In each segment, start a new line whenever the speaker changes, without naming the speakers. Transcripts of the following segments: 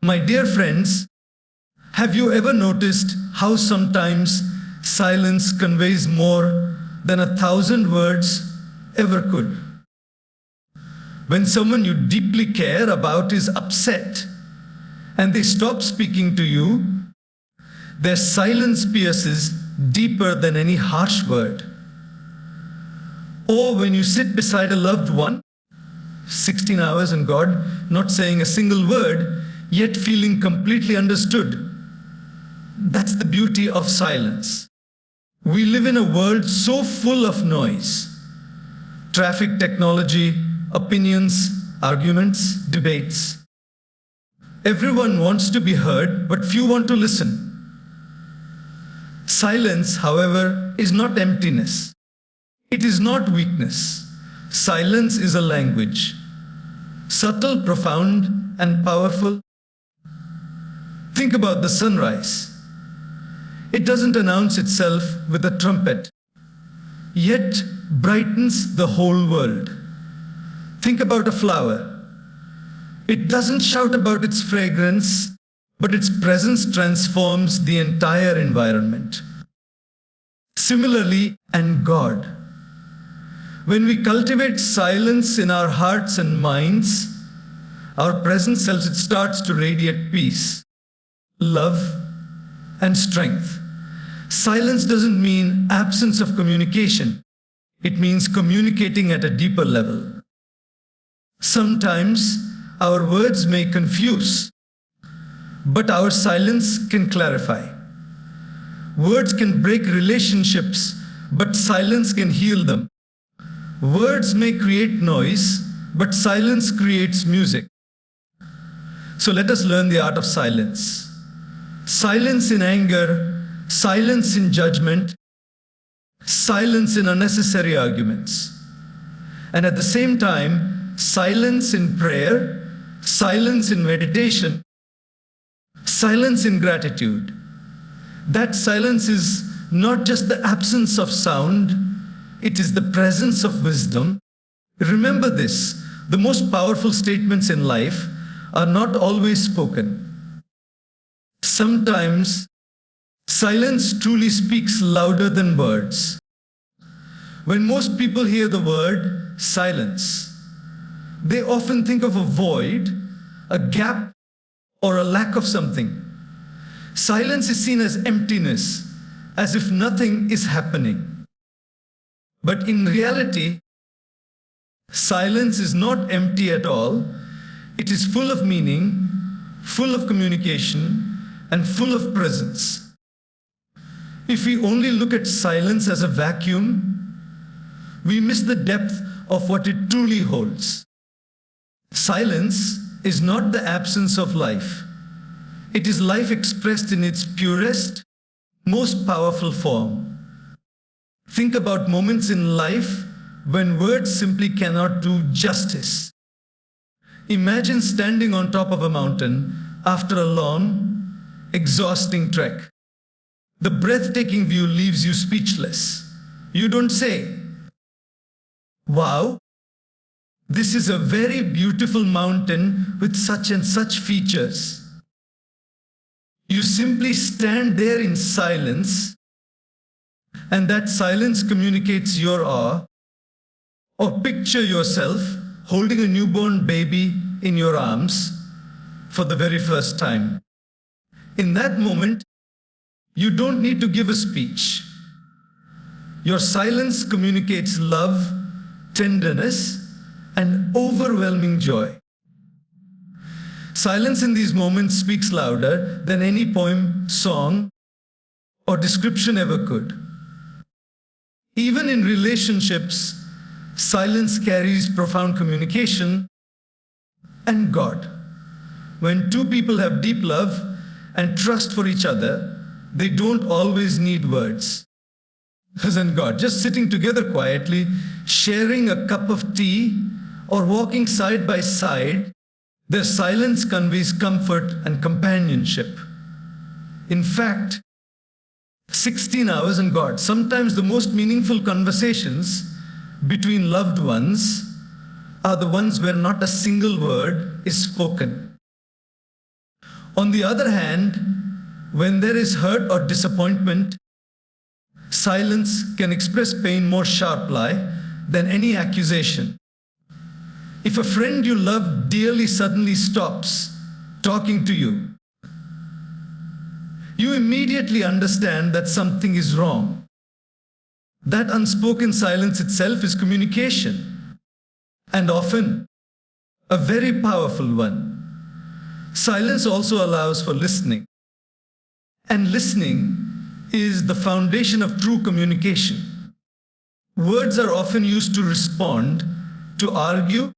My dear friends, have you ever noticed how sometimes silence conveys more than 1,000 words ever could? When someone you deeply care about is upset and they stop speaking to you, their silence pierces deeper than any harsh word. Or when you sit beside a loved one, 16 hours in God, not saying a single word, yet feeling completely understood. That's the beauty of silence. We live in a world so full of noise. Traffic, technology, opinions, arguments, debates. Everyone wants to be heard, but few want to listen. Silence, however, is not emptiness. It is not weakness. Silence is a language. Subtle, profound, and powerful. Think about the sunrise. It doesn't announce itself with a trumpet, yet brightens the whole world. Think about a flower. It doesn't shout about its fragrance, but its presence transforms the entire environment. Similarly, and God. When we cultivate silence in our hearts and minds, our present self starts to radiate peace, love, and strength. Silence doesn't mean absence of communication. It means communicating at a deeper level. Sometimes our words may confuse, but our silence can clarify. Words can break relationships, but silence can heal them. Words may create noise, but silence creates music. So let us learn the art of silence. Silence in anger, silence in judgment, silence in unnecessary arguments. And at the same time, silence in prayer, silence in meditation, silence in gratitude. That silence is not just the absence of sound, it is the presence of wisdom. Remember this, the most powerful statements in life are not always spoken. Sometimes, silence truly speaks louder than words. When most people hear the word silence, they often think of a void, a gap, or a lack of something. Silence is seen as emptiness, as if nothing is happening. But in reality, silence is not empty at all. It is full of meaning, full of communication, and full of presence. If we only look at silence as a vacuum, we miss the depth of what it truly holds. Silence is not the absence of life. It is life expressed in its purest, most powerful form. Think about moments in life when words simply cannot do justice. Imagine standing on top of a mountain after a long, exhausting trek. The breathtaking view leaves you speechless. You don't say, "Wow, this is a very beautiful mountain with such and such features." You simply stand there in silence, and that silence communicates your awe. Or picture yourself holding a newborn baby in your arms for the very first time. In that moment, you don't need to give a speech. Your silence communicates love, tenderness, and overwhelming joy. Silence in these moments speaks louder than any poem, song, or description ever could. Even in relationships, silence carries profound communication. And God. When two people have deep love and trust for each other, they don't always need words. And God, just sitting together quietly, sharing a cup of tea, or walking side by side, their silence conveys comfort and companionship. In fact, 16 hours in God, sometimes the most meaningful conversations between loved ones are the ones where not a single word is spoken. On the other hand, when there is hurt or disappointment, silence can express pain more sharply than any accusation. If a friend you love dearly suddenly stops talking to you, you immediately understand that something is wrong. That unspoken silence itself is communication, and often a very powerful one. Silence also allows for listening, and listening is the foundation of true communication. Words are often used to respond, to argue,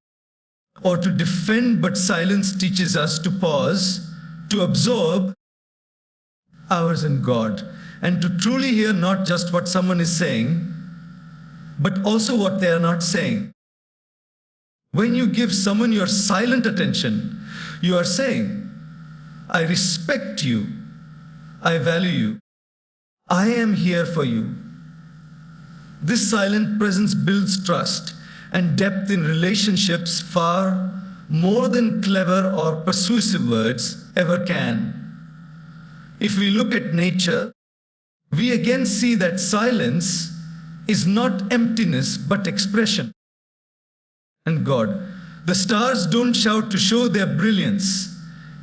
or to defend, but silence teaches us to pause, to absorb ours in God, and to truly hear not just what someone is saying, but also what they are not saying. When you give someone your silent attention, you are saying, I respect you, I value you, I am here for you. This silent presence builds trust and depth in relationships far more than clever or persuasive words ever can. If we look at nature, we again see that silence is not emptiness but expression. And God, the stars don't shout to show their brilliance,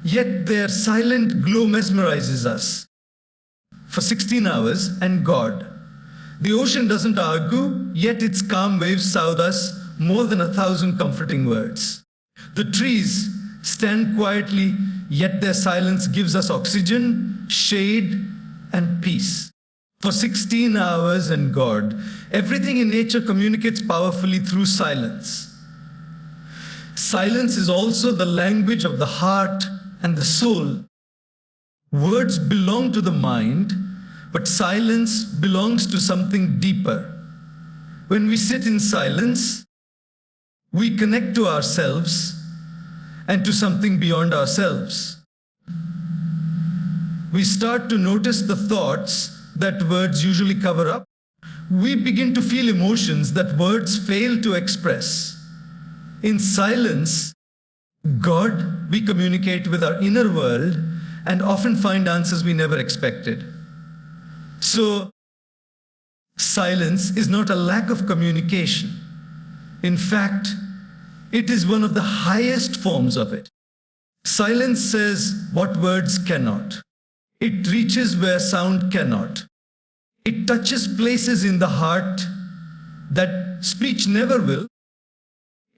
yet their silent glow mesmerizes us. For 16 hours, and God, the ocean doesn't argue, yet its calm waves soothe us more than 1,000 comforting words. The trees stand quietly, yet their silence gives us oxygen, shade, and peace. For 16 hours, and God, everything in nature communicates powerfully through silence. Silence is also the language of the heart and the soul. Words belong to the mind, but silence belongs to something deeper. When we sit in silence, we connect to ourselves and to something beyond ourselves. We start to notice the thoughts that words usually cover up. We begin to feel emotions that words fail to express. In silence, God, we communicate with our inner world and often find answers we never expected. So, silence is not a lack of communication. In fact, it is one of the highest forms of it. Silence says what words cannot. It reaches where sound cannot. It touches places in the heart that speech never will.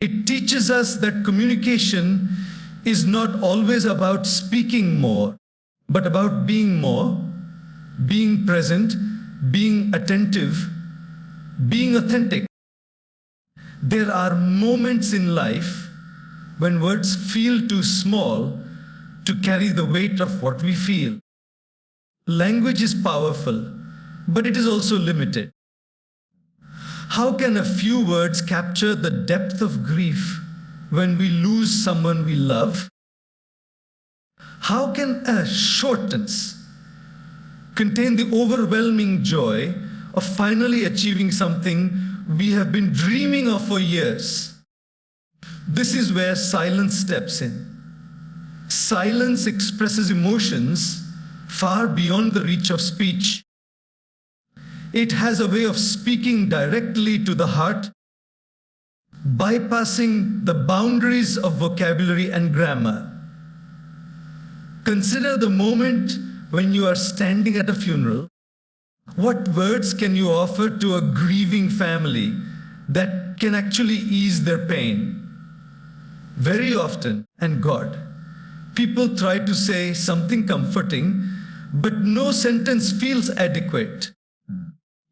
It teaches us that communication is not always about speaking more, but about being more, being present, being attentive, being authentic. There are moments in life when words feel too small to carry the weight of what we feel. Language is powerful, but it is also limited. How can a few words capture the depth of grief when we lose someone we love? How can a shortness contain the overwhelming joy of finally achieving something we have been dreaming of for years? This is where silence steps in. Silence expresses emotions far beyond the reach of speech. It has a way of speaking directly to the heart, bypassing the boundaries of vocabulary and grammar. Consider the moment when you are standing at a funeral. What words can you offer to a grieving family that can actually ease their pain? Very often, and God, people try to say something comforting, but no sentence feels adequate.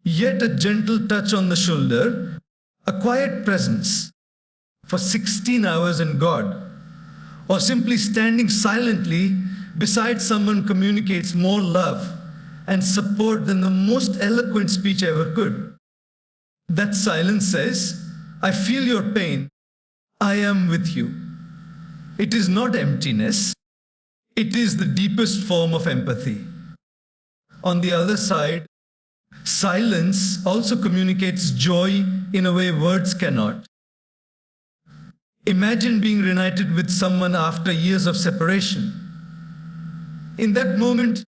Yet a gentle touch on the shoulder, a quiet presence for 16 hours in God, or simply standing silently beside someone communicates more love and support than the most eloquent speech ever could. That silence says, I feel your pain, I am with you. It is not emptiness, it is the deepest form of empathy. On the other side, silence also communicates joy in a way words cannot. Imagine being reunited with someone after years of separation. In that moment,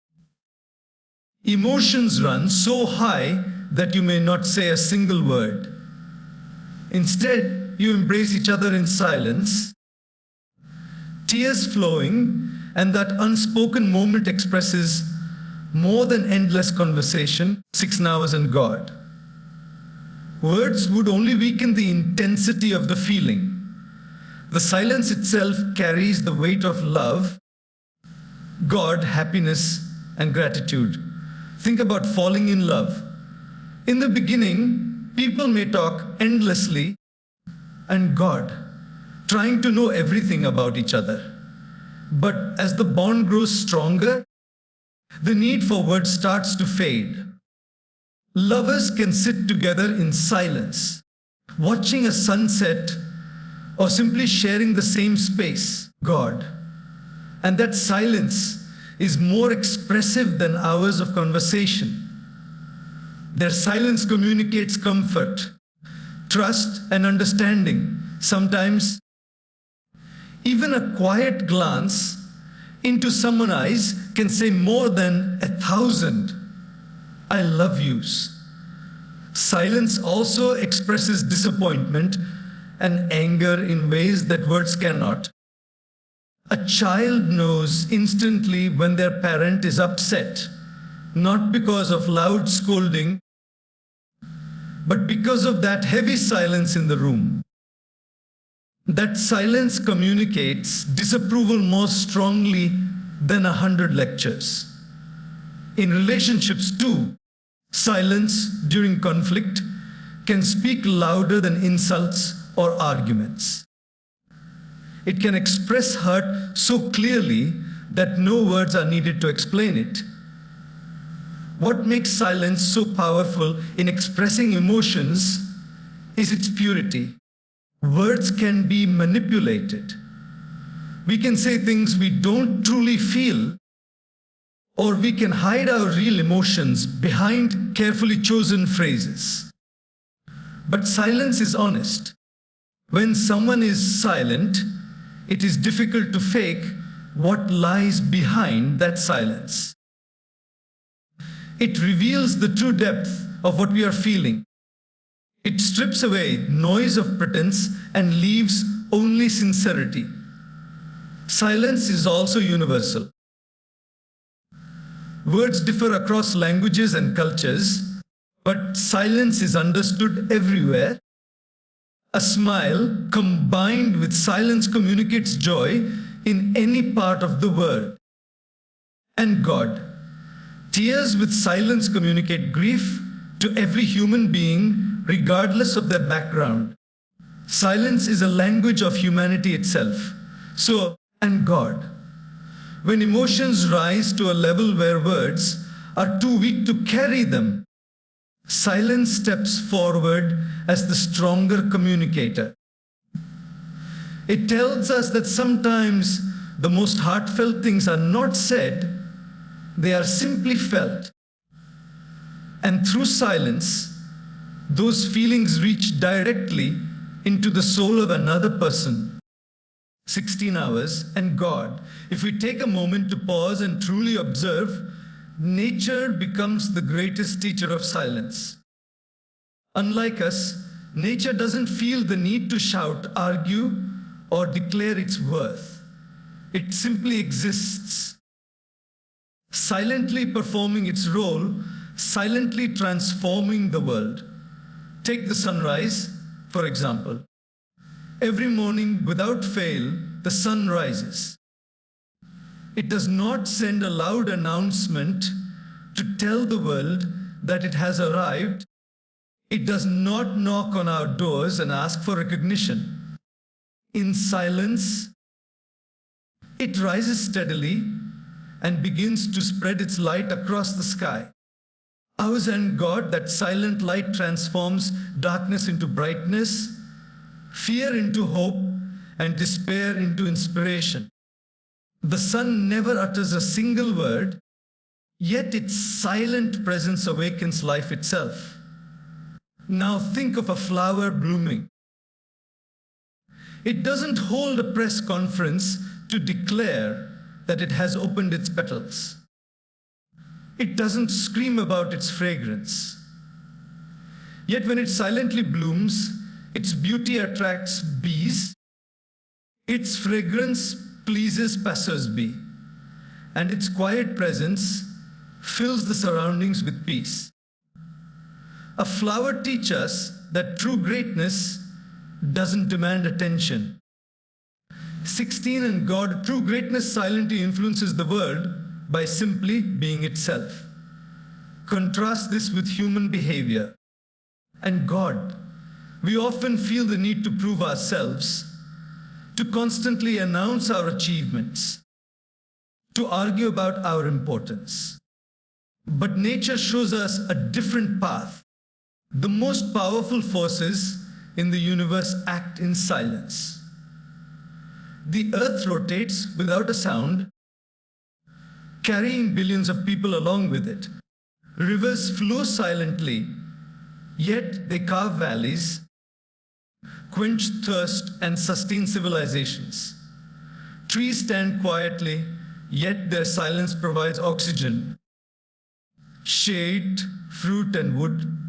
emotions run so high that you may not say a single word. Instead, you embrace each other in silence, tears flowing, and that unspoken moment expresses more than endless conversation, 6 hours and God. Words would only weaken the intensity of the feeling. The silence itself carries the weight of love, God, happiness, and gratitude. Think about falling in love. In the beginning, people may talk endlessly, and God, trying to know everything about each other. But as the bond grows stronger, the need for words starts to fade. Lovers can sit together in silence, watching a sunset or simply sharing the same space, God. And that silence is more expressive than hours of conversation. Their silence communicates comfort, trust, and understanding. Sometimes, even a quiet glance into someone's eyes can say more than 1,000 I love yous. Silence also expresses disappointment and anger in ways that words cannot. A child knows instantly when their parent is upset, not because of loud scolding, but because of that heavy silence in the room. That silence communicates disapproval more strongly than 100 lectures. In relationships too, silence during conflict can speak louder than insults or arguments. It can express hurt so clearly that no words are needed to explain it. What makes silence so powerful in expressing emotions is its purity. Words can be manipulated. We can say things we don't truly feel, or we can hide our real emotions behind carefully chosen phrases. But silence is honest. When someone is silent, it is difficult to fake what lies behind that silence. It reveals the true depth of what we are feeling. It strips away noise of pretense and leaves only sincerity. Silence is also universal. Words differ across languages and cultures, but silence is understood everywhere. A smile combined with silence communicates joy in any part of the world. And God, tears with silence communicate grief to every human being, regardless of their background. Silence is a language of humanity itself. So, and God, when emotions rise to a level where words are too weak to carry them, silence steps forward as the stronger communicator. It tells us that sometimes the most heartfelt things are not said, they are simply felt. And through silence, those feelings reach directly into the soul of another person. 16 hours and God. If we take a moment to pause and truly observe, nature becomes the greatest teacher of silence. Unlike us, nature doesn't feel the need to shout, argue, or declare its worth. It simply exists, silently performing its role, silently transforming the world. Take the sunrise, for example. Every morning, without fail, the sun rises. It does not send a loud announcement to tell the world that it has arrived. It does not knock on our doors and ask for recognition. In silence, it rises steadily and begins to spread its light across the sky. Ours and God, that silent light transforms darkness into brightness, fear into hope, and despair into inspiration. The sun never utters a single word, yet its silent presence awakens life itself. Now think of a flower blooming. It doesn't hold a press conference to declare that it has opened its petals. It doesn't scream about its fragrance. Yet when it silently blooms, its beauty attracts bees, its fragrance pleases passers-by, and its quiet presence fills the surroundings with peace. A flower teaches us that true greatness doesn't demand attention. 16 and God, true greatness silently influences the world by simply being itself. Contrast this with human behavior. And God, we often feel the need to prove ourselves, to constantly announce our achievements, to argue about our importance. But nature shows us a different path. The most powerful forces in the universe act in silence. The earth rotates without a sound, carrying billions of people along with it. Rivers flow silently, yet they carve valleys, quench thirst, and sustain civilizations. Trees stand quietly, yet their silence provides oxygen, shade, fruit, and wood.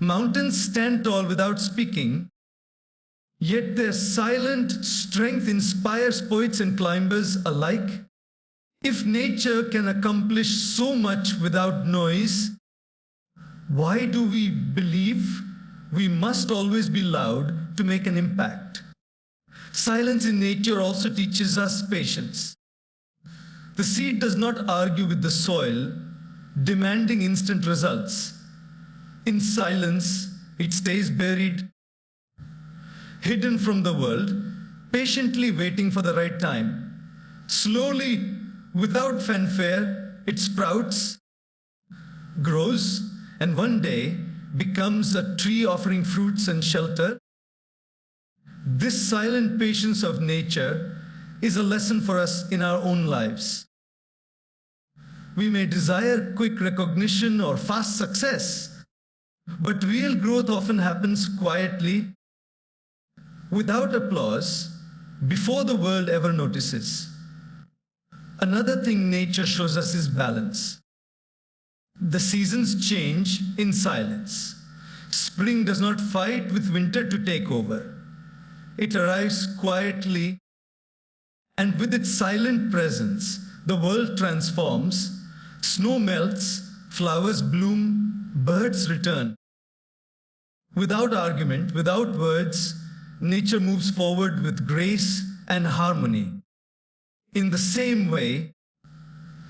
Mountains stand tall without speaking, yet their silent strength inspires poets and climbers alike. If nature can accomplish so much without noise, why do we believe we must always be loud to make an impact? Silence in nature also teaches us patience. The seed does not argue with the soil, demanding instant results. In silence, it stays buried, hidden from the world, patiently waiting for the right time. Slowly, without fanfare, it sprouts, grows, and one day becomes a tree offering fruits and shelter. This silent patience of nature is a lesson for us in our own lives. We may desire quick recognition or fast success, but real growth often happens quietly, without applause, before the world ever notices. Another thing nature shows us is balance. The seasons change in silence. Spring does not fight with winter to take over. It arrives quietly, and with its silent presence, the world transforms. Snow melts, flowers bloom, birds return. Without argument, without words, nature moves forward with grace and harmony. In the same way,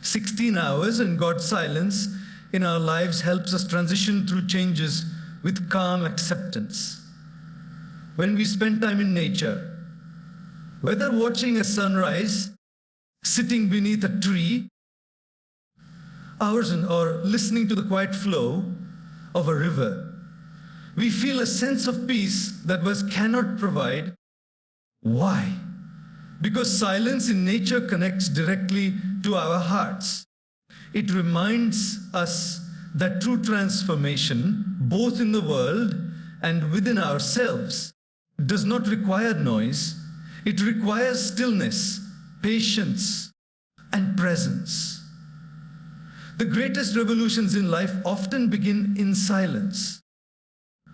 16 hours and God's silence in our lives helps us transition through changes with calm acceptance. When we spend time in nature, whether watching a sunrise, sitting beneath a tree, or listening to the quiet flow of a river, we feel a sense of peace that words cannot provide. Why? Because silence in nature connects directly to our hearts. It reminds us that true transformation, both in the world and within ourselves, does not require noise. It requires stillness, patience, and presence. The greatest revolutions in life often begin in silence.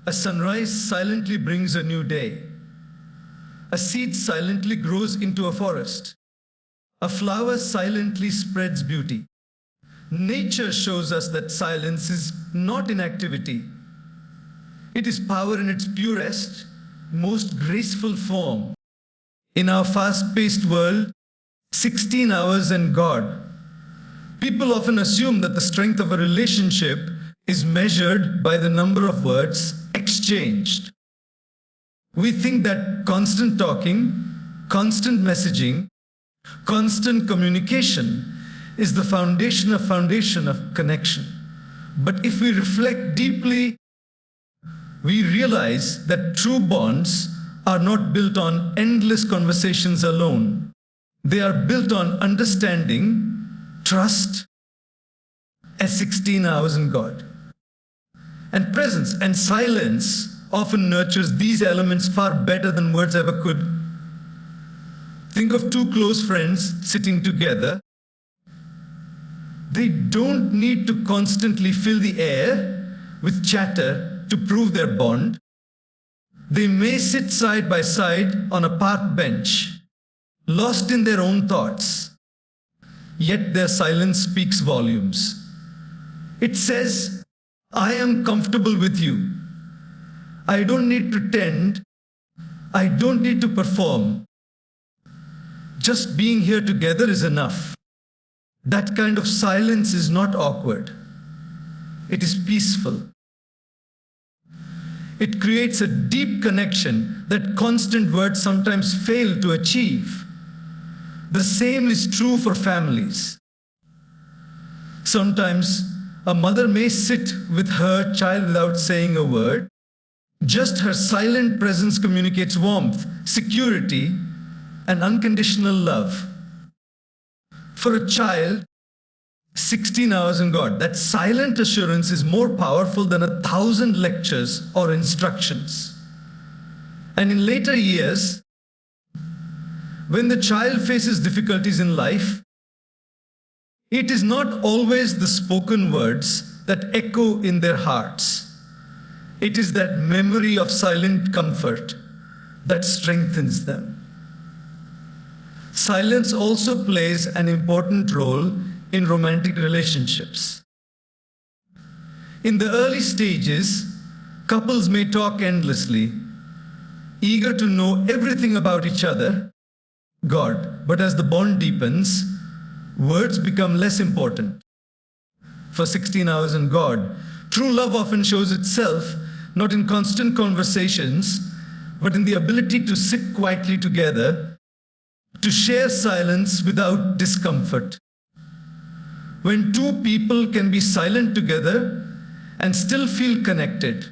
A sunrise silently brings a new day. A seed silently grows into a forest. A flower silently spreads beauty. Nature shows us that silence is not inactivity. It is power in its purest, most graceful form. In our fast-paced world, 16 hours and God, people often assume that the strength of a relationship is measured by the number of words exchanged. We think that constant talking, constant messaging, constant communication is the foundation of connection. But if we reflect deeply, we realize that true bonds are not built on endless conversations alone. They are built on understanding, trust, as 16 hours in God. And presence and silence often nurtures these elements far better than words ever could. Think of two close friends sitting together. They don't need to constantly fill the air with chatter to prove their bond. They may sit side by side on a park bench, lost in their own thoughts. Yet their silence speaks volumes. It says, I am comfortable with you. I don't need to pretend. I don't need to perform. Just being here together is enough. That kind of silence is not awkward. It is peaceful. It creates a deep connection that constant words sometimes fail to achieve. The same is true for families. Sometimes a mother may sit with her child without saying a word. Just her silent presence communicates warmth, security, and unconditional love. For a child, 16 hours in God, that silent assurance is more powerful than 1,000 lectures or instructions. And in later years, when the child faces difficulties in life, it is not always the spoken words that echo in their hearts. It is that memory of silent comfort that strengthens them. Silence also plays an important role in romantic relationships. In the early stages, couples may talk endlessly, eager to know everything about each other, God, but as the bond deepens, words become less important. For 16 hours in God, true love often shows itself not in constant conversations, but in the ability to sit quietly together, to share silence without discomfort. When two people can be silent together and still feel connected,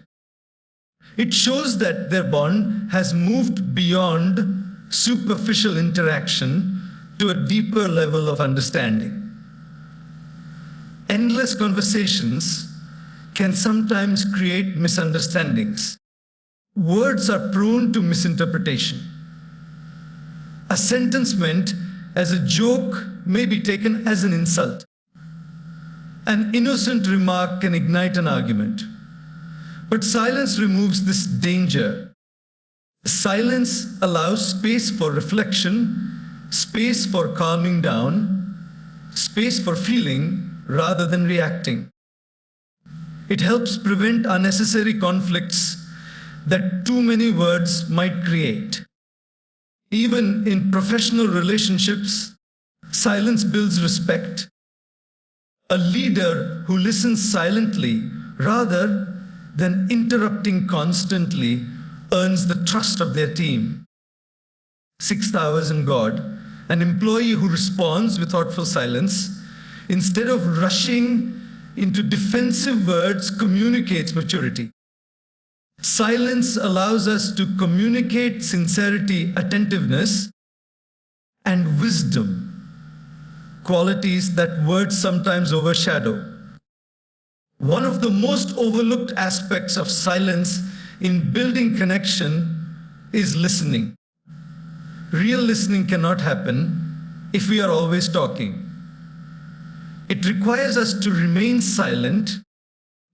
it shows that their bond has moved beyond superficial interaction to a deeper level of understanding. Endless conversations can sometimes create misunderstandings. Words are prone to misinterpretation. A sentence meant as a joke may be taken as an insult. An innocent remark can ignite an argument. But silence removes this danger. Silence allows space for reflection, space for calming down, space for feeling rather than reacting. It helps prevent unnecessary conflicts that too many words might create. Even in professional relationships, silence builds respect. A leader who listens silently rather than interrupting constantly earns the trust of their team. 6 hours in God, an employee who responds with thoughtful silence, instead of rushing into defensive words, communicates maturity. Silence allows us to communicate sincerity, attentiveness, and wisdom, qualities that words sometimes overshadow. One of the most overlooked aspects of silence in building connection is listening. Real listening cannot happen if we are always talking. It requires us to remain silent,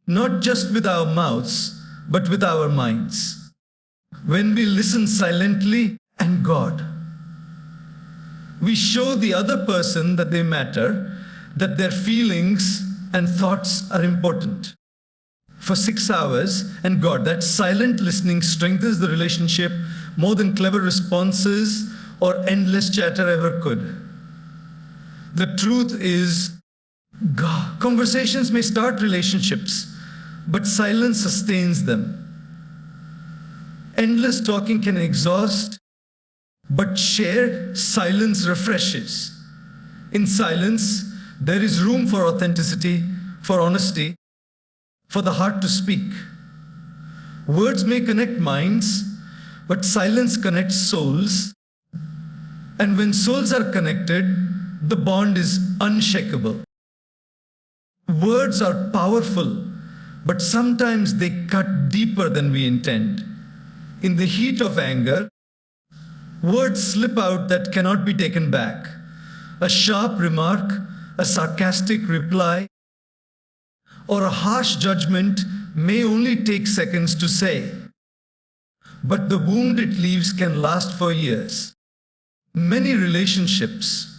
not just with our mouths, but with our minds. When we listen silently and God, we show the other person that they matter, that their feelings and thoughts are important. For 6 hours and God, that silent listening strengthens the relationship more than clever responses or endless chatter ever could. The truth is, God, conversations may start relationships, but silence sustains them. Endless talking can exhaust, but shared silence refreshes. In silence, there is room for authenticity, for honesty, for the heart to speak. Words may connect minds, but silence connects souls. And when souls are connected, the bond is unshakable. Words are powerful, but sometimes they cut deeper than we intend. In the heat of anger, Words slip out that cannot be taken back. A sharp remark, a sarcastic reply, or a harsh judgment may only take seconds to say. But the wound it leaves can last for years. Many relationships,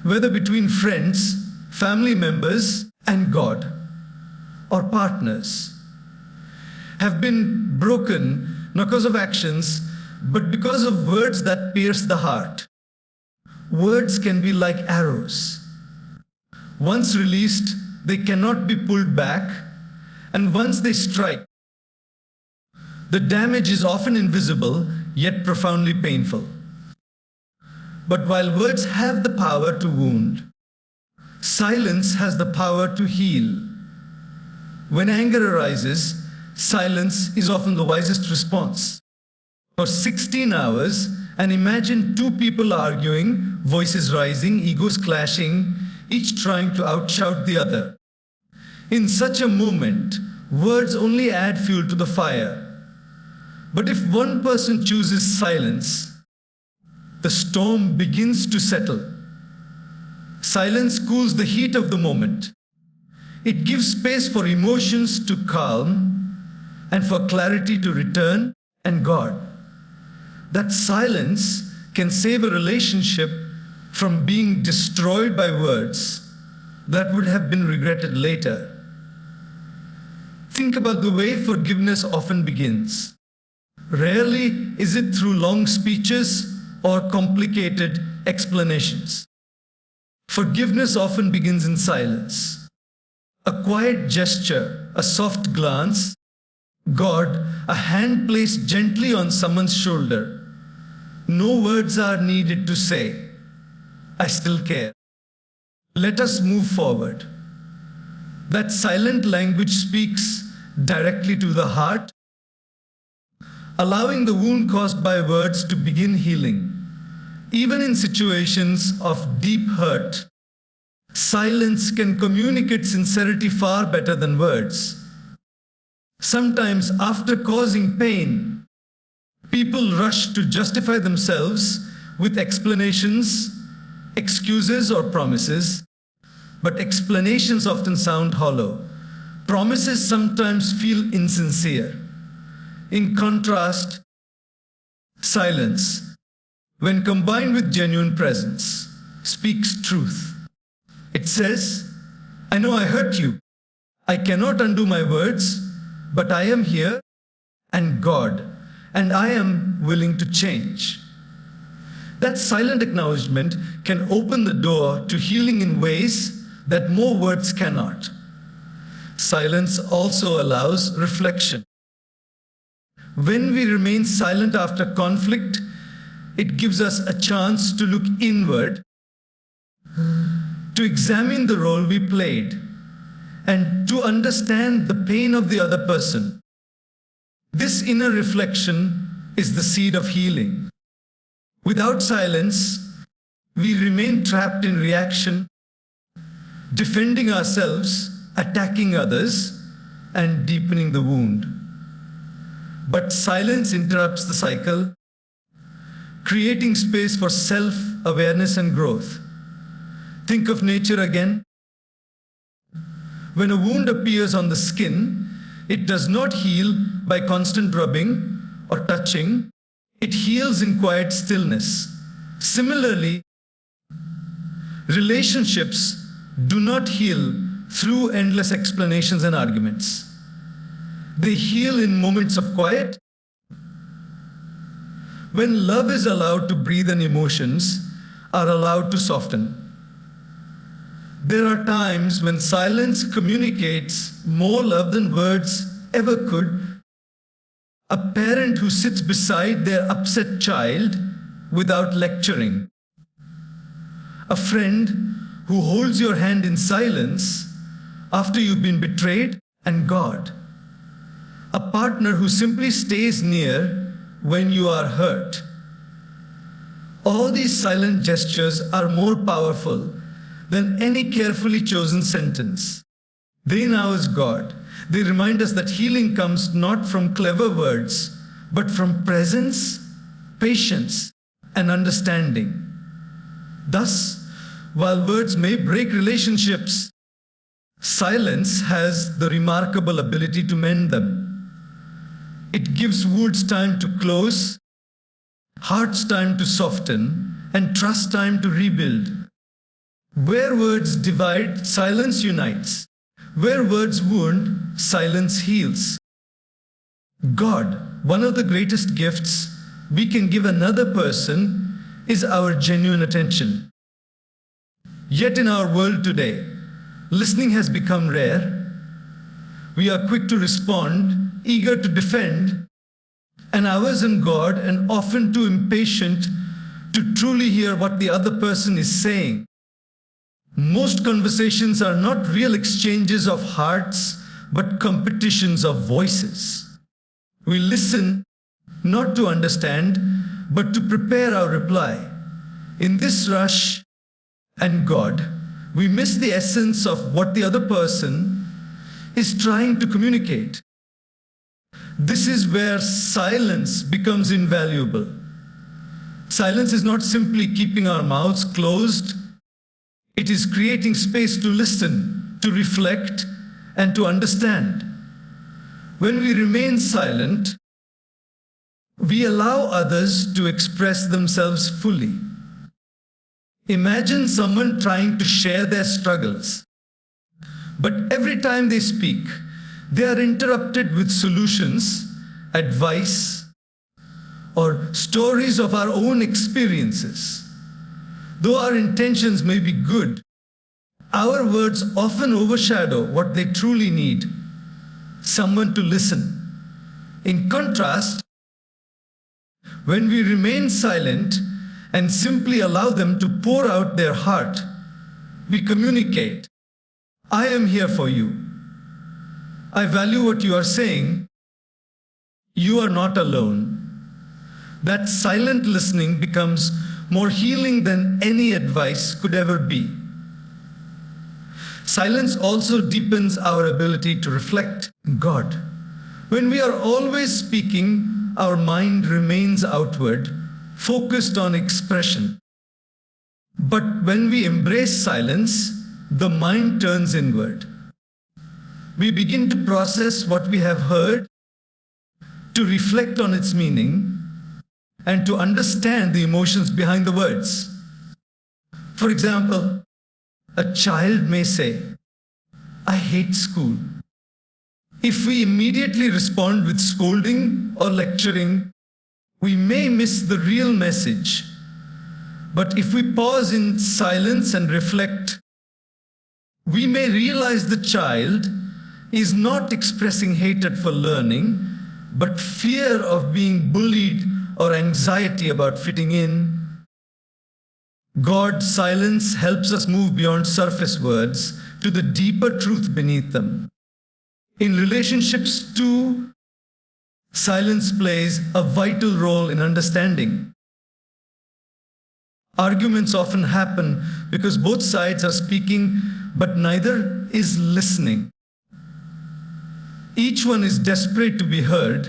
whether between friends, family members, and God, or partners, have been broken not because of actions, but because of words that pierce the heart. Words can be like arrows. Once released, they cannot be pulled back, and once they strike, the damage is often invisible, yet profoundly painful. But while words have the power to wound, silence has the power to heal. When anger arises, silence is often the wisest response. For 16 hours, and imagine two people arguing, voices rising, egos clashing, each trying to outshout the other. In such a moment, words only add fuel to the fire. But if one person chooses silence, the storm begins to settle. Silence cools the heat of the moment. It gives space for emotions to calm and for clarity to return and guard. That silence can save a relationship from being destroyed by words that would have been regretted later. Think about the way forgiveness often begins. Rarely is it through long speeches or complicated explanations. Forgiveness often begins in silence. A quiet gesture, a soft glance, God, a hand placed gently on someone's shoulder. No words are needed to say, I still care. Let us move forward. That silent language speaks directly to the heart, allowing the wound caused by words to begin healing. Even in situations of deep hurt, silence can communicate sincerity far better than words. Sometimes, after causing pain, people rush to justify themselves with explanations, excuses, or promises. But explanations often sound hollow. Promises sometimes feel insincere. In contrast, silence, when combined with genuine presence, speaks truth. It says, I know I hurt you. I cannot undo my words, but I am here and God, and I am willing to change. That silent acknowledgement can open the door to healing in ways that more words cannot. Silence also allows reflection. When we remain silent after conflict, it gives us a chance to look inward, to examine the role we played, and to understand the pain of the other person. This inner reflection is the seed of healing. Without silence, we remain trapped in reaction, defending ourselves, attacking others, and deepening the wound. But silence interrupts the cycle, creating space for self-awareness and growth. Think of nature again. When a wound appears on the skin, it does not heal by constant rubbing or touching. It heals in quiet stillness. Similarly, relationships do not heal through endless explanations and arguments. They heal in moments of quiet. When love is allowed to breathe and emotions are allowed to soften. There are times when silence communicates more love than words ever could. A parent who sits beside their upset child without lecturing. A friend who holds your hand in silence after you've been betrayed and God. A partner who simply stays near when you are hurt. All these silent gestures are more powerful than any carefully chosen sentence. They now is God. They remind us that healing comes not from clever words, but from presence, patience, and understanding. Thus, while words may break relationships, silence has the remarkable ability to mend them. It gives wounds time to close, hearts time to soften, and trust time to rebuild. Where words divide, silence unites. Where words wound, silence heals. God, one of the greatest gifts we can give another person, is our genuine attention. Yet in our world today, listening has become rare. We are quick to respond, eager to defend, and ours in God, and often too impatient to truly hear what the other person is saying. Most conversations are not real exchanges of hearts, but competitions of voices. We listen not to understand, but to prepare our reply. In this rush and God, we miss the essence of what the other person is trying to communicate. This is where silence becomes invaluable. Silence is not simply keeping our mouths closed. It is creating space to listen, to reflect, and to understand. When we remain silent, we allow others to express themselves fully. Imagine someone trying to share their struggles, but every time they speak, they are interrupted with solutions, advice, or stories of our own experiences. Though our intentions may be good, our words often overshadow what they truly need: someone to listen. In contrast, when we remain silent and simply allow them to pour out their heart, we communicate, "I am here for you. I value what you are saying. You are not alone." That silent listening becomes more healing than any advice could ever be. Silence also deepens our ability to reflect God. When we are always speaking, our mind remains outward, focused on expression. But when we embrace silence, the mind turns inward. We begin to process what we have heard, to reflect on its meaning, and to understand the emotions behind the words. For example, a child may say, "I hate school." If we immediately respond with scolding or lecturing, we may miss the real message. But if we pause in silence and reflect, we may realize the child is not expressing hatred for learning, but fear of being bullied or anxiety about fitting in. God's silence helps us move beyond surface words to the deeper truth beneath them. In relationships too, silence plays a vital role in understanding. Arguments often happen because both sides are speaking, but neither is listening. Each one is desperate to be heard,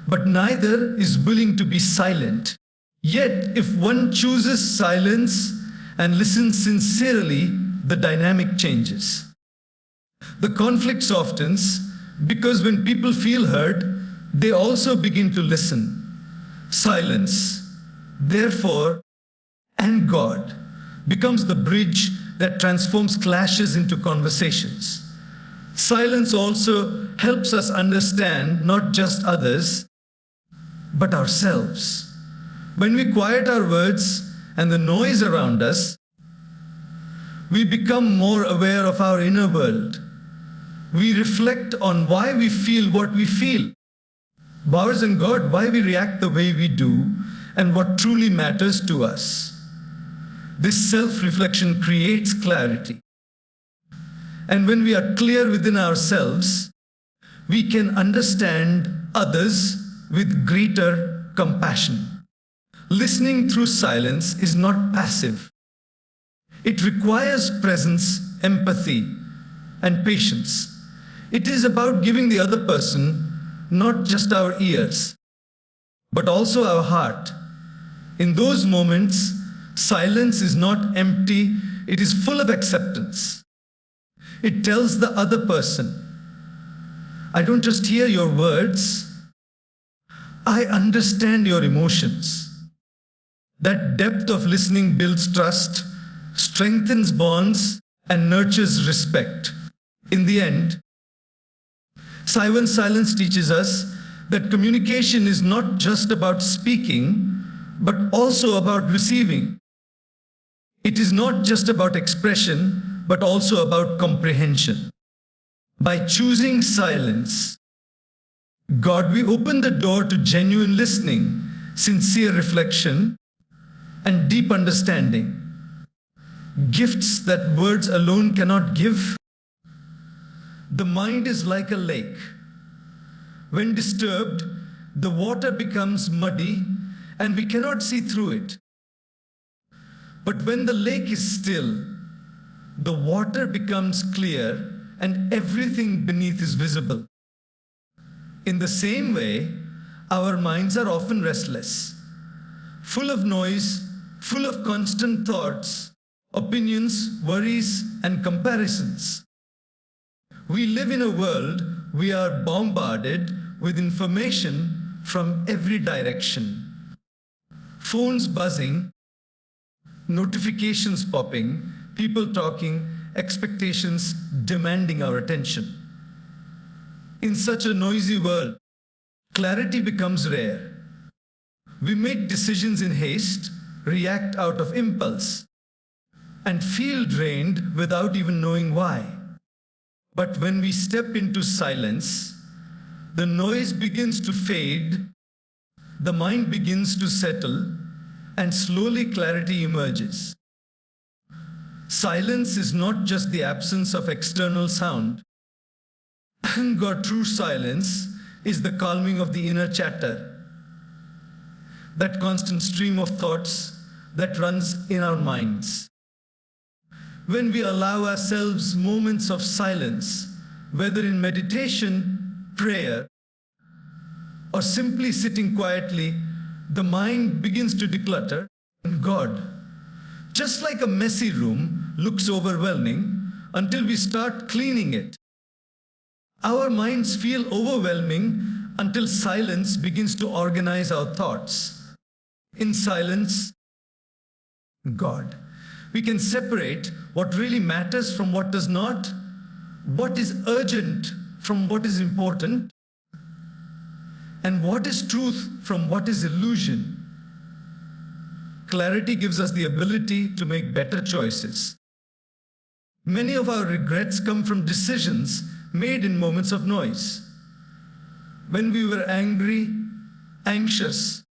but neither is willing to be silent. Yet, if one chooses silence and listens sincerely, the dynamic changes. The conflict softens because when people feel heard, they also begin to listen. Silence, therefore, and God becomes the bridge that transforms clashes into conversations. Silence also helps us understand not just others, but ourselves. When we quiet our words and the noise around us, we become more aware of our inner world. We reflect on why we feel what we feel, ours and God, why we react the way we do, and what truly matters to us. This self-reflection creates clarity. And when we are clear within ourselves, we can understand others with greater compassion. Listening through silence is not passive. It requires presence, empathy, and patience. It is about giving the other person not just our ears, but also our heart. In those moments, silence is not empty, it is full of acceptance. It tells the other person, I don't just hear your words, I understand your emotions. That depth of listening builds trust, strengthens bonds, and nurtures respect. In the end, silence teaches us that communication is not just about speaking, but also about receiving. It is not just about expression, but also about comprehension. By choosing silence, God, we open the door to genuine listening, sincere reflection, and deep understanding. Gifts that words alone cannot give. The mind is like a lake. When disturbed, the water becomes muddy and we cannot see through it. But when the lake is still, the water becomes clear and everything beneath is visible. In the same way, our minds are often restless, full of noise, full of constant thoughts, opinions, worries, and comparisons. We live in a world we are bombarded with information from every direction. Phones buzzing, notifications popping, people talking, expectations demanding our attention. In such a noisy world, clarity becomes rare. We make decisions in haste, react out of impulse, and feel drained without even knowing why. But when we step into silence, the noise begins to fade, the mind begins to settle, and slowly clarity emerges. Silence is not just the absence of external sound. God, true silence is the calming of the inner chatter, that constant stream of thoughts that runs in our minds. When we allow ourselves moments of silence, whether in meditation, prayer, or simply sitting quietly, the mind begins to declutter. And God, just like a messy room looks overwhelming until we start cleaning it, our minds feel overwhelming until silence begins to organize our thoughts. In silence, God, we can separate what really matters from what does not, what is urgent from what is important, and what is truth from what is illusion. Clarity gives us the ability to make better choices. Many of our regrets come from decisions made in moments of noise. When we were angry, anxious,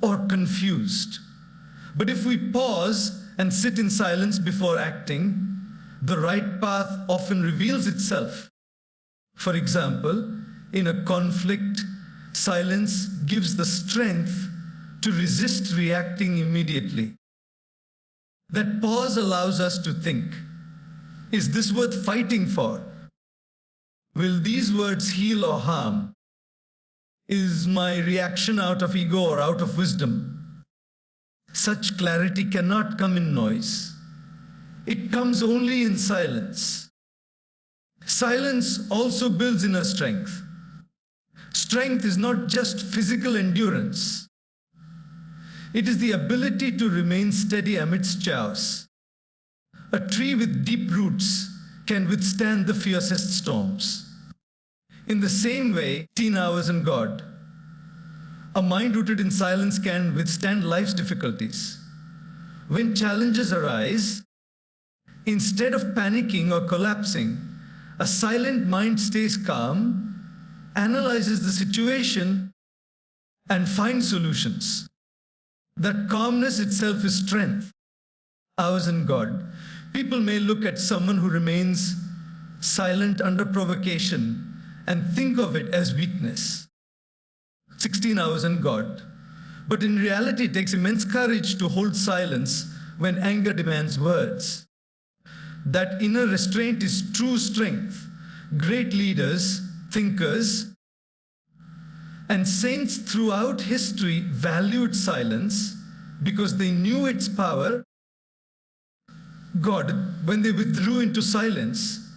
or confused. But if we pause and sit in silence before acting, the right path often reveals itself. For example, in a conflict, silence gives the strength to resist reacting immediately. That pause allows us to think, is this worth fighting for? Will these words heal or harm? Is my reaction out of ego or out of wisdom? Such clarity cannot come in noise. It comes only in silence. Silence also builds inner strength. Strength is not just physical endurance. It is the ability to remain steady amidst chaos. A tree with deep roots can withstand the fiercest storms. In the same way, 18 hours in God, a mind rooted in silence can withstand life's difficulties. When challenges arise, instead of panicking or collapsing, a silent mind stays calm, analyzes the situation, and finds solutions. That calmness itself is strength. Ours in God. People may look at someone who remains silent under provocation and think of it as weakness. 16 hours in God. But in reality, it takes immense courage to hold silence when anger demands words. That inner restraint is true strength. Great leaders, thinkers, And saints throughout history valued silence because they knew its power. God, when they withdrew into silence,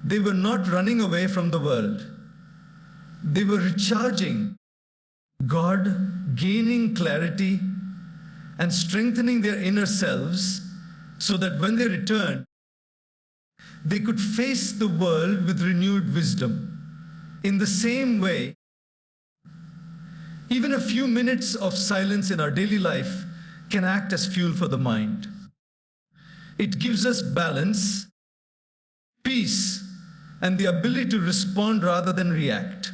they were not running away from the world. They were recharging. God, gaining clarity and strengthening their inner selves so that when they returned, they could face the world with renewed wisdom. In the same way, even a few minutes of silence in our daily life can act as fuel for the mind. It gives us balance, peace, and the ability to respond rather than react.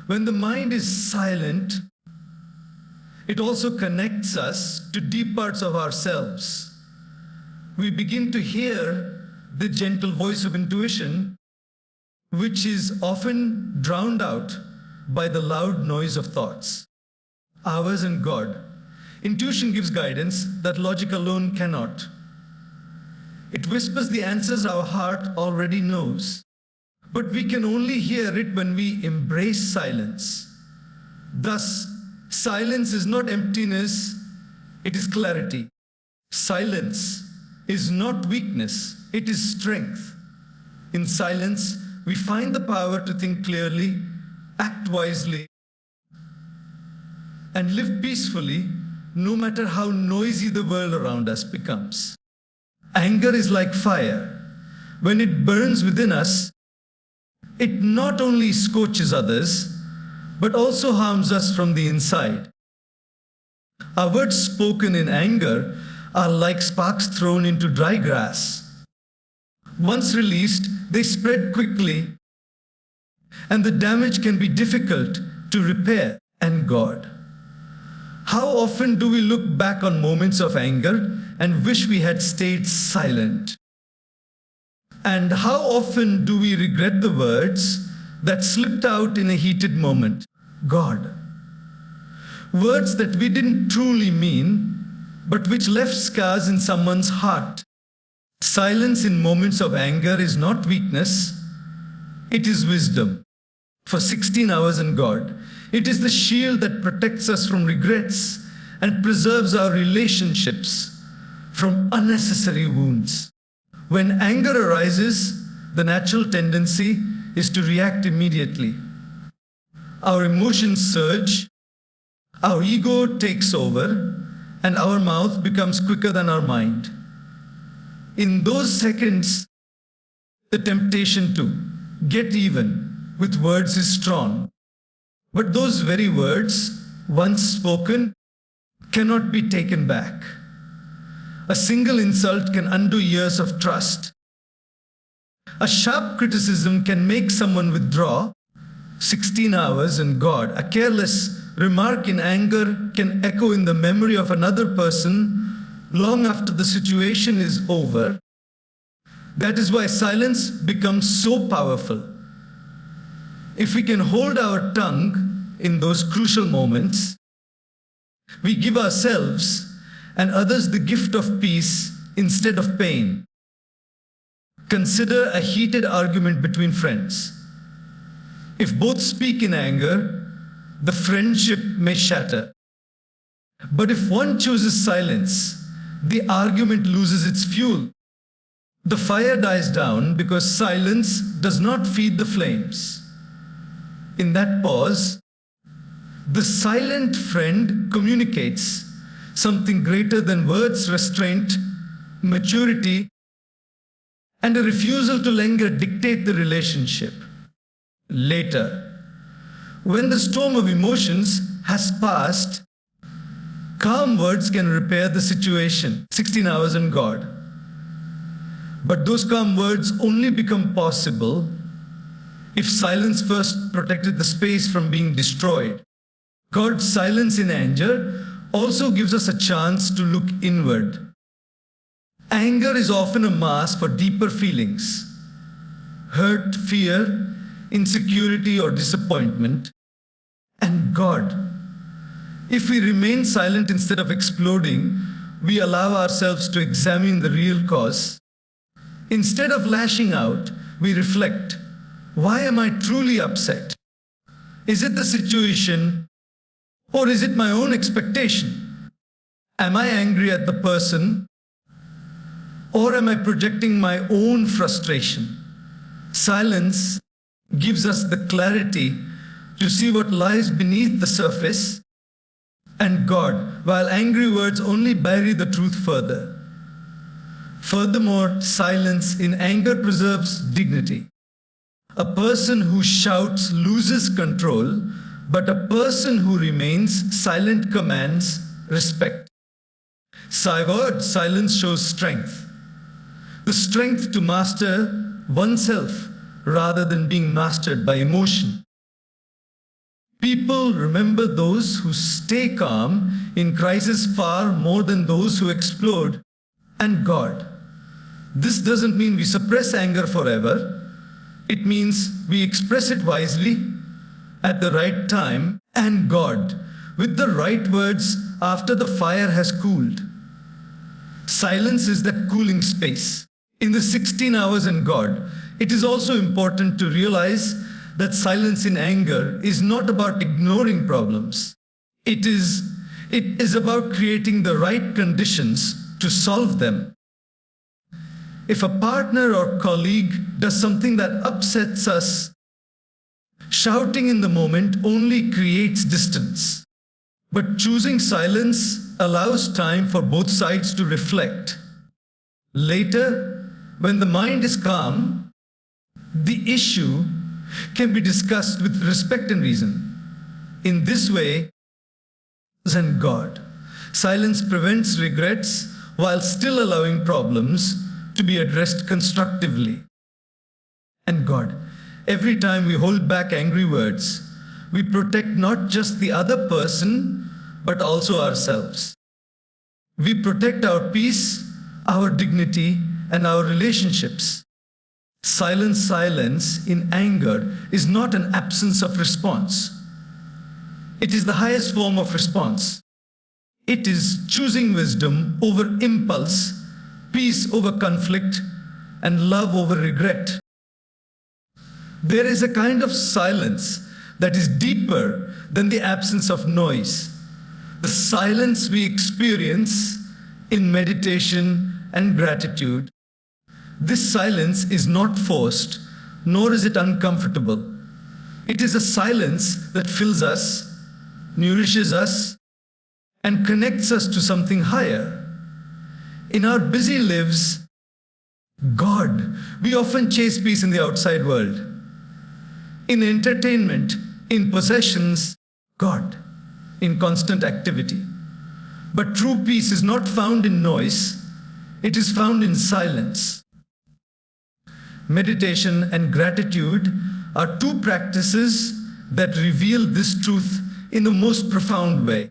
When the mind is silent, it also connects us to deep parts of ourselves. We begin to hear the gentle voice of intuition, which is often drowned out by the loud noise of thoughts. Ours and God. Intuition gives guidance that logic alone cannot. It whispers the answers our heart already knows. But we can only hear it when we embrace silence. Thus, silence is not emptiness, it is clarity. Silence is not weakness, it is strength. In silence, we find the power to think clearly, act wisely, and live peacefully, no matter how noisy the world around us becomes. Anger is like fire. When it burns within us, it not only scorches others, but also harms us from the inside. Our words spoken in anger are like sparks thrown into dry grass. Once released, they spread quickly, and the damage can be difficult to repair. And God. How often do we look back on moments of anger and wish we had stayed silent? And how often do we regret the words that slipped out in a heated moment? God. Words that we didn't truly mean, but which left scars in someone's heart. Silence in moments of anger is not weakness, it is wisdom. For 16 hours in God, it is the shield that protects us from regrets and preserves our relationships from unnecessary wounds. When anger arises, the natural tendency is to react immediately. Our emotions surge, our ego takes over, and our mouth becomes quicker than our mind. In those seconds, the temptation to get even with words is strong. But those very words, once spoken, cannot be taken back. A single insult can undo years of trust. A sharp criticism can make someone withdraw. 16 hours in God. A careless remark in anger can echo in the memory of another person long after the situation is over. That is why silence becomes so powerful. If we can hold our tongue in those crucial moments, we give ourselves and others the gift of peace instead of pain. Consider a heated argument between friends. If both speak in anger, the friendship may shatter. But if one chooses silence, the argument loses its fuel. The fire dies down because silence does not feed the flames. In that pause, the silent friend communicates something greater than words: restraint, maturity, and a refusal to longer dictate the relationship. Later, when the storm of emotions has passed, calm words can repair the situation. 16 hours in God. But those calm words only become possible if silence first protected the space from being destroyed. God's silence in anger also gives us a chance to look inward. Anger is often a mask for deeper feelings: hurt, fear, insecurity, or disappointment. And God. If we remain silent instead of exploding, we allow ourselves to examine the real cause. Instead of lashing out, we reflect: why am I truly upset? Is it the situation, or is it my own expectation? Am I angry at the person, or am I projecting my own frustration? Silence gives us the clarity to see what lies beneath the surface, and God, while angry words only bury the truth further. Furthermore, silence in anger preserves dignity. A person who shouts loses control, but a person who remains silent commands respect. Silence shows strength. The strength to master oneself rather than being mastered by emotion. People remember those who stay calm in crisis far more than those who explode. And God. This doesn't mean we suppress anger forever. It means we express it wisely, at the right time, and God, with the right words after the fire has cooled. Silence is that cooling space. In the 16 hours in God, it is also important to realize that silence in anger is not about ignoring problems. It is about creating the right conditions to solve them. If a partner or colleague does something that upsets us, shouting in the moment only creates distance. But choosing silence allows time for both sides to reflect. Later, when the mind is calm, the issue can be discussed with respect and reason. In this way, and God, silence prevents regrets while still allowing problems to be addressed constructively. And God, every time we hold back angry words, we protect not just the other person, but also ourselves. We protect our peace, our dignity, and our relationships. Silence in anger is not an absence of response. It is the highest form of response. It is choosing wisdom over impulse, peace over conflict, and love over regret. There is a kind of silence that is deeper than the absence of noise. The silence we experience in meditation and gratitude. This silence is not forced, nor is it uncomfortable. It is a silence that fills us, nourishes us, and connects us to something higher. In our busy lives, God, we often chase peace in the outside world. In entertainment, in possessions, God, in constant activity. But true peace is not found in noise, it is found in silence. Meditation and gratitude are two practices that reveal this truth in the most profound way.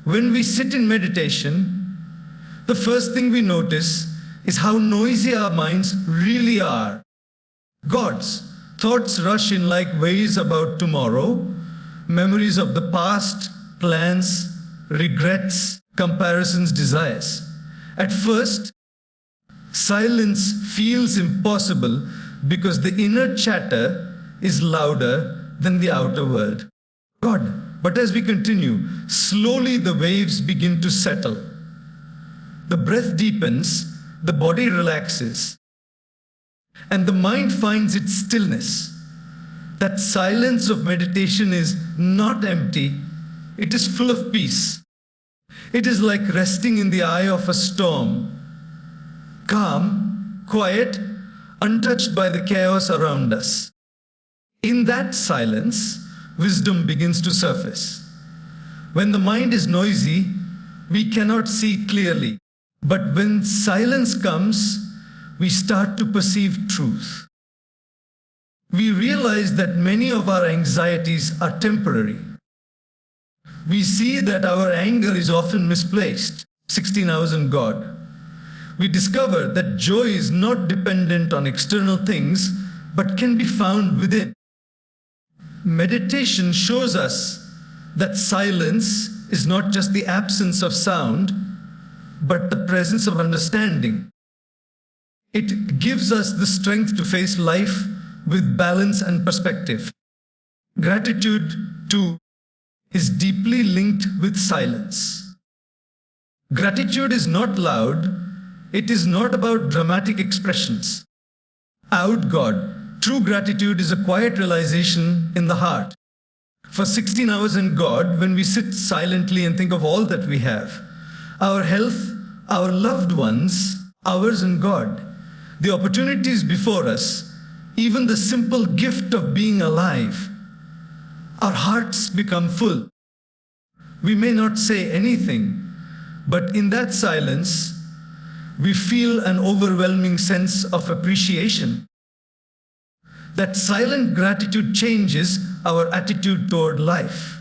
When we sit in meditation, the first thing we notice is how noisy our minds really are. God's thoughts rush in like waves about tomorrow, memories of the past, plans, regrets, comparisons, desires. At first, silence feels impossible because the inner chatter is louder than the outer world. God, but as we continue, slowly the waves begin to settle. The breath deepens, the body relaxes, and the mind finds its stillness. That silence of meditation is not empty, it is full of peace. It is like resting in the eye of a storm, calm, quiet, untouched by the chaos around us. In that silence, wisdom begins to surface. When the mind is noisy, we cannot see clearly. But when silence comes, we start to perceive truth. We realize that many of our anxieties are temporary. We see that our anger is often misplaced, 16 hours in God. We discover that joy is not dependent on external things, but can be found within. Meditation shows us that silence is not just the absence of sound, but the presence of understanding. It gives us the strength to face life with balance and perspective. Gratitude, too, is deeply linked with silence. Gratitude is not loud, it is not about dramatic expressions. Out God, true gratitude is a quiet realization in the heart. For 16 hours in God, when we sit silently and think of all that we have, our health, our loved ones, ours in God, the opportunities before us, even the simple gift of being alive, our hearts become full. We may not say anything, but in that silence, we feel an overwhelming sense of appreciation. That silent gratitude changes our attitude toward life.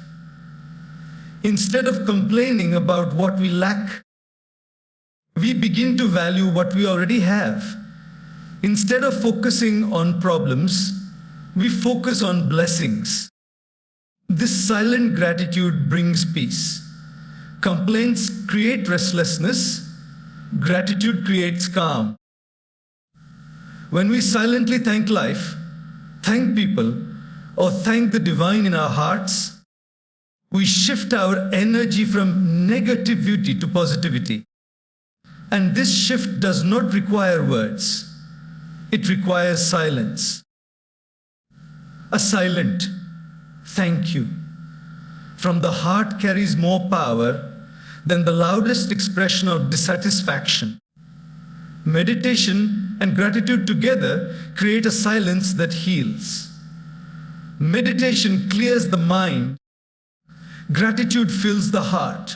Instead of complaining about what we lack, we begin to value what we already have. Instead of focusing on problems, we focus on blessings. This silent gratitude brings peace. Complaints create restlessness. Gratitude creates calm. When we silently thank life, thank people, or thank the divine in our hearts, we shift our energy from negativity to positivity. And this shift does not require words. It requires silence. A silent thank you from the heart carries more power than the loudest expression of dissatisfaction. Meditation and gratitude together create a silence that heals. Meditation clears the mind. Gratitude fills the heart.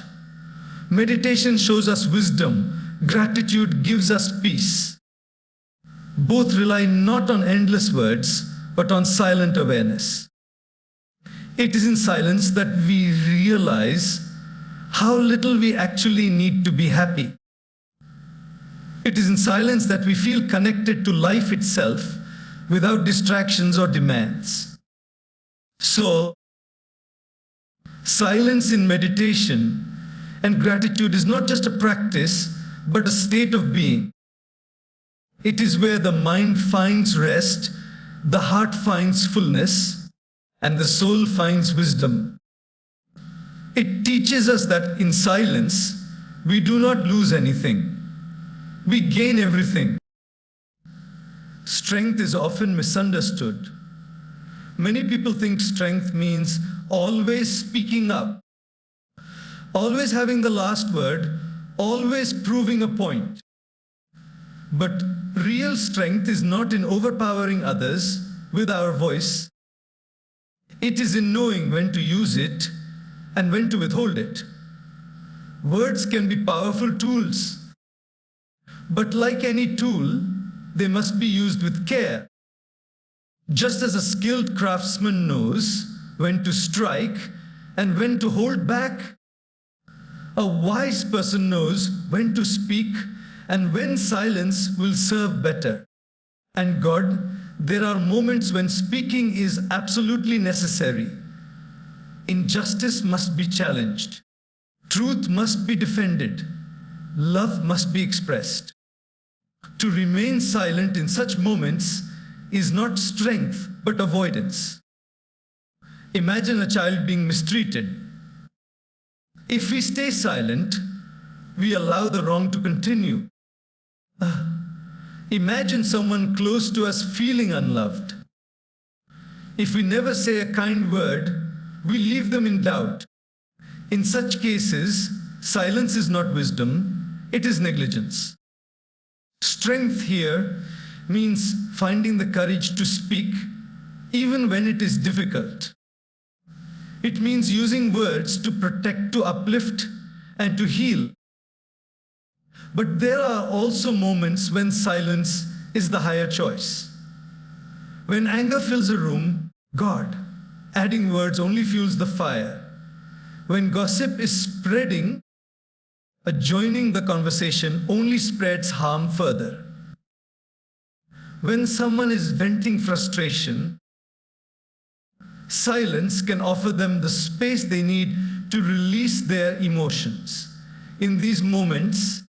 Meditation shows us wisdom. Gratitude gives us peace. Both rely not on endless words, but on silent awareness. It is in silence that we realize how little we actually need to be happy. It is in silence that we feel connected to life itself without distractions or demands. So, silence in meditation and gratitude is not just a practice, but a state of being. It is where the mind finds rest, the heart finds fullness, and the soul finds wisdom. It teaches us that in silence, we do not lose anything. We gain everything. Strength is often misunderstood. Many people think strength means always speaking up, always having the last word, always proving a point. But real strength is not in overpowering others with our voice. It is in knowing when to use it and when to withhold it. Words can be powerful tools, but like any tool, they must be used with care. Just as a skilled craftsman knows when to strike and when to hold back, a wise person knows when to speak and when silence will serve better. And God, there are moments when speaking is absolutely necessary. Injustice must be challenged. Truth must be defended. Love must be expressed. To remain silent in such moments is not strength, but avoidance. Imagine a child being mistreated. If we stay silent, we allow the wrong to continue. Imagine someone close to us feeling unloved. If we never say a kind word, we leave them in doubt. In such cases, silence is not wisdom, it is negligence. Strength here means finding the courage to speak even when it is difficult. It means using words to protect, to uplift, and to heal. But there are also moments when silence is the higher choice. When anger fills a room, God, adding words only fuels the fire. When gossip is spreading, joining the conversation only spreads harm further. When someone is venting frustration, silence can offer them the space they need to release their emotions. In these moments,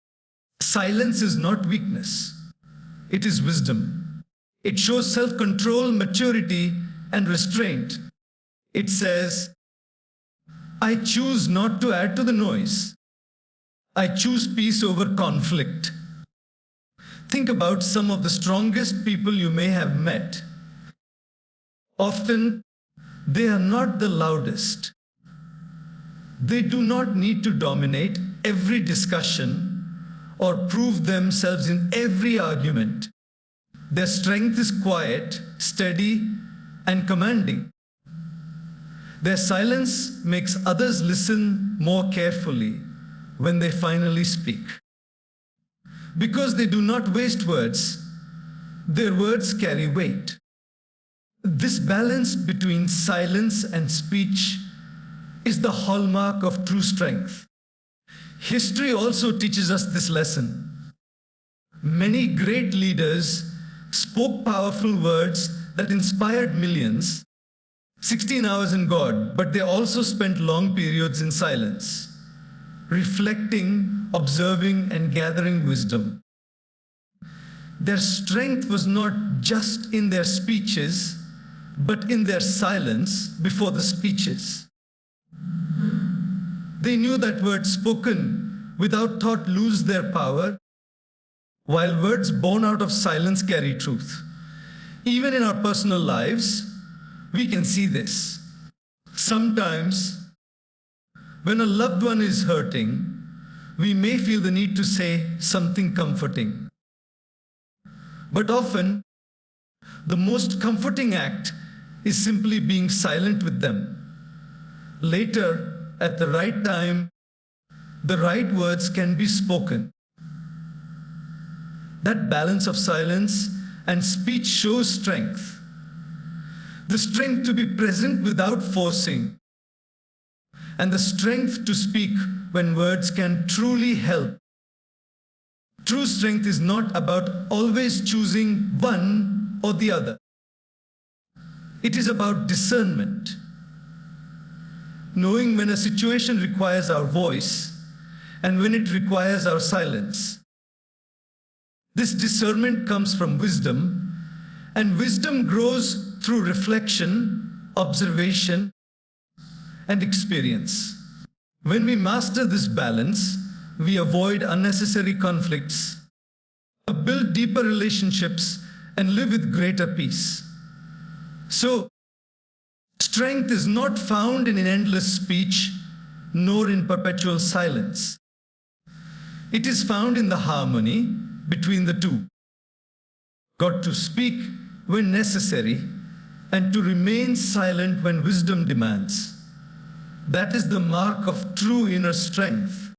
silence is not weakness, it is wisdom. It shows self-control, maturity, and restraint. It says, I choose not to add to the noise. I choose peace over conflict. Think about some of the strongest people you may have met. Often, they are not the loudest. They do not need to dominate every discussion or prove themselves in every argument. Their strength is quiet, steady, and commanding. Their silence makes others listen more carefully when they finally speak. Because they do not waste words, their words carry weight. This balance between silence and speech is the hallmark of true strength. History also teaches us this lesson. Many great leaders spoke powerful words that inspired millions. 16 hours in God, but they also spent long periods in silence, reflecting, observing, and gathering wisdom. Their strength was not just in their speeches, but in their silence before the speeches. They knew that words spoken without thought lose their power, while words born out of silence carry truth. Even in our personal lives, we can see this. Sometimes, when a loved one is hurting, we may feel the need to say something comforting. But often, the most comforting act is simply being silent with them. Later, at the right time, the right words can be spoken. That balance of silence and speech shows strength. The strength to be present without forcing, and the strength to speak when words can truly help. True strength is not about always choosing one or the other. It is about discernment. Knowing when a situation requires our voice and when it requires our silence. This discernment comes from wisdom, and wisdom grows through reflection, observation, and experience. When we master this balance, we avoid unnecessary conflicts, build deeper relationships, and live with greater peace. So, strength is not found in an endless speech, nor in perpetual silence. It is found in the harmony between the two. God to speak when necessary, and to remain silent when wisdom demands. That is the mark of true inner strength.